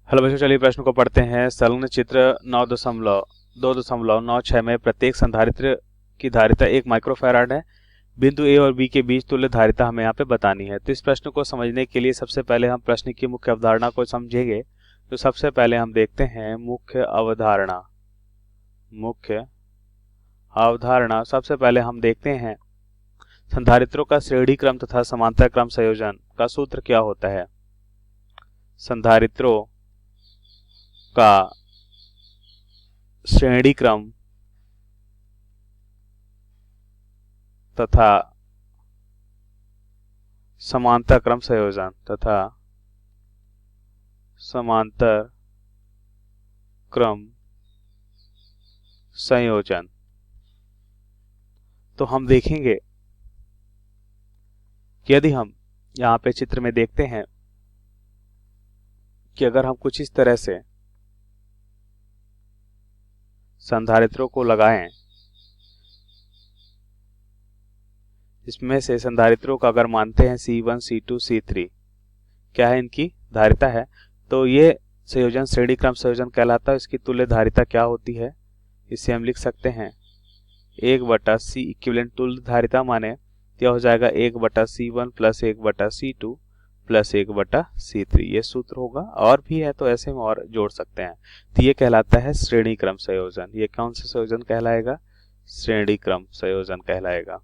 Hello बच्चों, चलिए प्रश्न को पढ़ते हैं। संलग्न चित्र 9.296 में प्रत्येक संधारित्र की धारिता 1 माइक्रोफैराड है। बिंदु ए और बी के बीच तुल्य धारिता हमें यहाँ पे बतानी है। तो इस प्रश्न को समझने के लिए सबसे पहले हम प्रश्न की मुख्य अवधारणा को समझेंगे। तो सबसे पहले हम देखते हैं मुख्य अवधारणा। सबसे पहले हम देखते हैं संधारित्रों का श्रेणी क्रम तथा समांतर क्रम संयोजन का सूत्र क्या होता है। संधारित्रों का श्रेणी क्रम तथा समांतर क्रम संयोजन तो हम देखेंगे कि यदि हम यहाँ पे चित्र में देखते हैं कि अगर हम कुछ इस तरह से संधारित्रों को लगाएं, इसमें से संधारित्रों का अगर मानते हैं C1, C2, C3 क्या है, इनकी धारिता है, तो ये संयोजन श्रेणी क्रम संयोजन कहलाता है। इसकी तुल्य धारिता क्या होती है, इसे हम लिख सकते हैं 1/C इक्विवेलेंट तुल्य धारिता, माने यह हो जाएगा 1/C1 plus 1/C2 plus 1/C3। ये सूत्र होगा, और भी है तो ऐसे में और जोड़ सकते हैं। तो ये कहलाता है श्रेणी क्रम संयोजन। ये कौन सा संयोजन कहलाएगा, श्रेणी क्रम संयोजन कहलाएगा।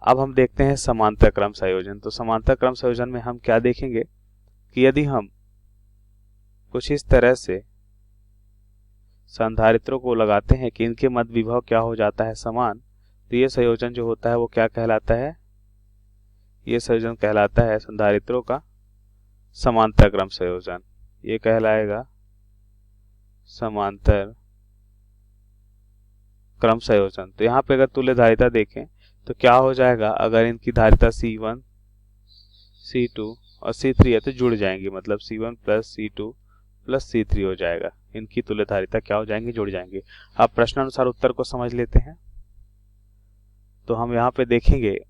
अब हम देखते हैं समांतर क्रम संयोजन। तो समांतर क्रम संयोजन में हम क्या देखेंगे कि यदि हम कुछ इस तरह से संधारित्रों को लगाते हैं कि इनके मध्य विभव क्या हो जाता है, समान, तो ये संयोजन जो होता है वो क्या कहलाता है, ये संयोजन कहलाता है संधारित्रों का समांतर क्रम संयोजन। ये कहलाएगा समांतर क्रम संयोजन। तो यहाँ पे अगर तुल्य धारिता देखें तो क्या हो जाएगा, अगर इनकी धारिता C1, C2 और C3 है तो जुड़ जाएंगी, मतलब C1 plus C2 plus C3 हो जाएगा। इनकी तुल्य धारिता क्या हो जाएंगी, जुड़ जाएंगे। अब प्रश्नानुसार उत्तर को समझ लेते हैं। तो हम यहाँ पे देखेंगे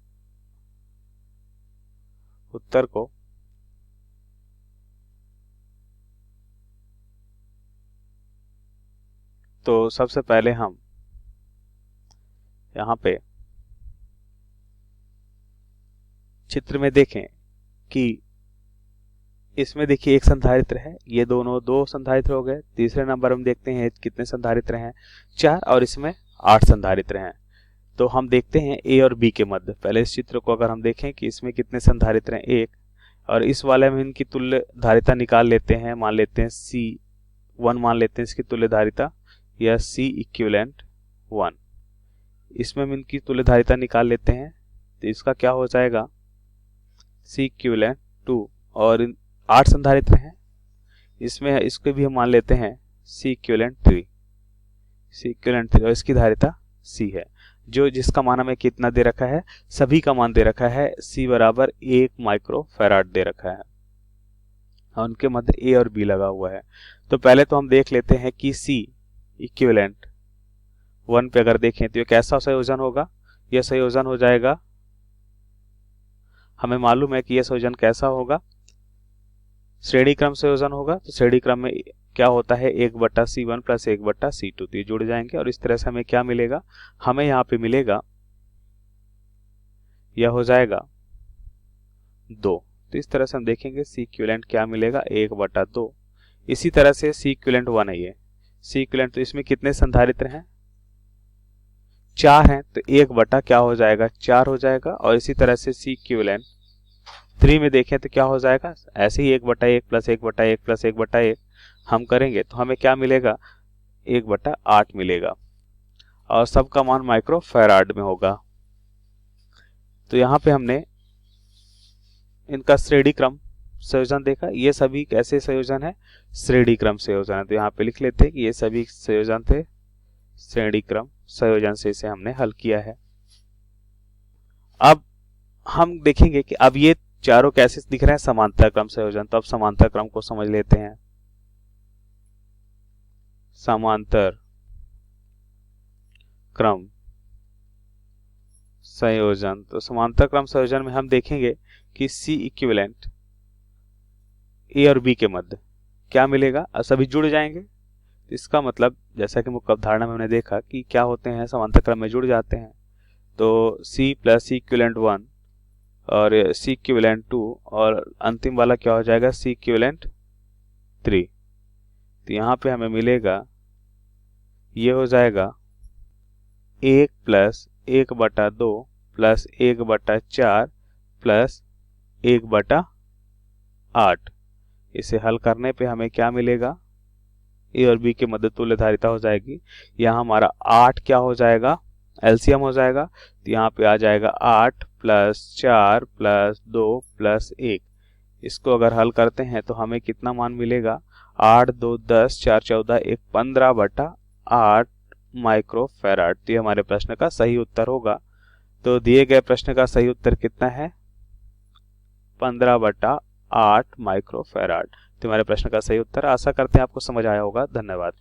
उत्तर को। तो सबसे पहले हम यहाँ पे चित्र में देखें कि इसमें देखिए एक संधारित्र है, ये दोनों दो संधारित्र हो गए। तीसरे नंबर हम देखते हैं कितने संधारित्र हैं, 4, और इसमें 8 संधारित्र हैं। तो हम देखते हैं ए और बी के मध्य। पहले इस चित्र को अगर हम देखें कि इसमें कितने संधारित्र हैं, 1, और इस वाले में इनकी तुल्य धारिता निकाल लेते हैं। मान लेते हैं C1 मान लेते हैं इसकी तुल्य धारिता, या C इक्विवेलेंट 1। इसमें हम इनकी तुल्य धारिता निकाल लेते हैं, तो इसका क्या हो जाएगा C इक्विवेलेंट 2। और 8 संधारित्र हैं, इसमें इसको भी हम मान लेते हैं C इक्विवेलेंट 3, और इसकी धारिता C है। जो जिसका मान हमें कितना दे रखा है, सभी का मान दे रखा है C बराबर 1 माइक्रोफैराड दे रखा है, और उनके मध्य A और B लगा हुआ है। तो पहले तो हम देख लेते हैं कि C इक्विवेलेंट 1 पे अगर देखें तो ये कैसा संयोजन होगा। यह संयोजन हो जाएगा, हमें मालूम है कि यह संयोजन कैसा होगा, श्रेणी क्रम संयोजन होगा। तो श्रेणी क्रम में क्या होता है, 1/C1 प्लस 1/C2, तो ये जुड़ जाएंगे, और इस तरह से हमें क्या मिलेगा, हमें यहाँ पे मिलेगा, यह हो जाएगा 2। तो इस तरह से हम देखेंगे C इक्विवेलेंट क्या मिलेगा, 1/2। इसी तरह से C इक्विवेलेंट 1 है, ये C इक्विवेलेंट, तो इसमें कितने संधारित्र हैं, 4 हैं, तो 1 क्या हो जाएगा, 4 हो जाएगा। और इसी तरह से C इक्विवेलेंट 3 में देखें तो क्या हो जाएगा, ऐसे ही 1/1 प्लस 1/1 प्लस 1/1 हम करेंगे तो हमें क्या मिलेगा, 1/8 मिलेगा, और सबका मान माइक्रोफैराड में होगा। तो यहाँ पे हमने इनका श्रेणी क्रम संयोजन देखा। ये सभी कैसे संयोजन है, श्रेणी क्रम संयोजन है। तो यहाँ पे लिख लेते हैं कि ये सभी संयोजन थे श्रेणी क्रम संयोजन से, इसे हमने हल किया है। अब हम देखेंगे कि अब ये चारों कैसे दिख रहे हैं, समांतर क्रम संयोजन। तो अब समांतर क्रम को समझ लेते हैं। समांतर क्रम संयोजन, तो समांतर क्रम संयोजन में हम देखेंगे कि C इक्विवेलेंट ए और बी के मध्य क्या मिलेगा, सभी जुड़ जाएंगे। इसका मतलब जैसा कि मुख्य अवधारणा में हमने देखा कि क्या होते हैं, समांतर क्रम में जुड़ जाते हैं। तो C प्लस सी इक्विवेलेंट 1 और C इक्विवेलेंट 2 और अंतिम वाला क्या हो जाएगा, C इक्विवेलेंट 3। तो यहाँ पे हमें मिलेगा, ये हो जाएगा 1 प्लस 1/2 प्लस 1/4 प्लस 1/8। इसे हल करने पे हमें क्या मिलेगा, ए और बी के मध्य तुल्य धारिता हो जाएगी। यहाँ हमारा 8 क्या हो जाएगा, एलसीएम हो जाएगा। तो यहाँ पे आ जाएगा 8 प्लस 4 प्लस 2 प्लस 1। इसको अगर हल करते हैं तो हमें कितना मान मिलेगा, 8 2 10 4 14 1 15/8 माइक्रोफैराड। तो ये हमारे प्रश्न का सही उत्तर होगा। तो दिए गए प्रश्न का सही उत्तर कितना है, 15/8 माइक्रोफैराड। तो हमारे प्रश्न का सही उत्तर। आशा करते हैं आपको समझ आया होगा। धन्यवाद।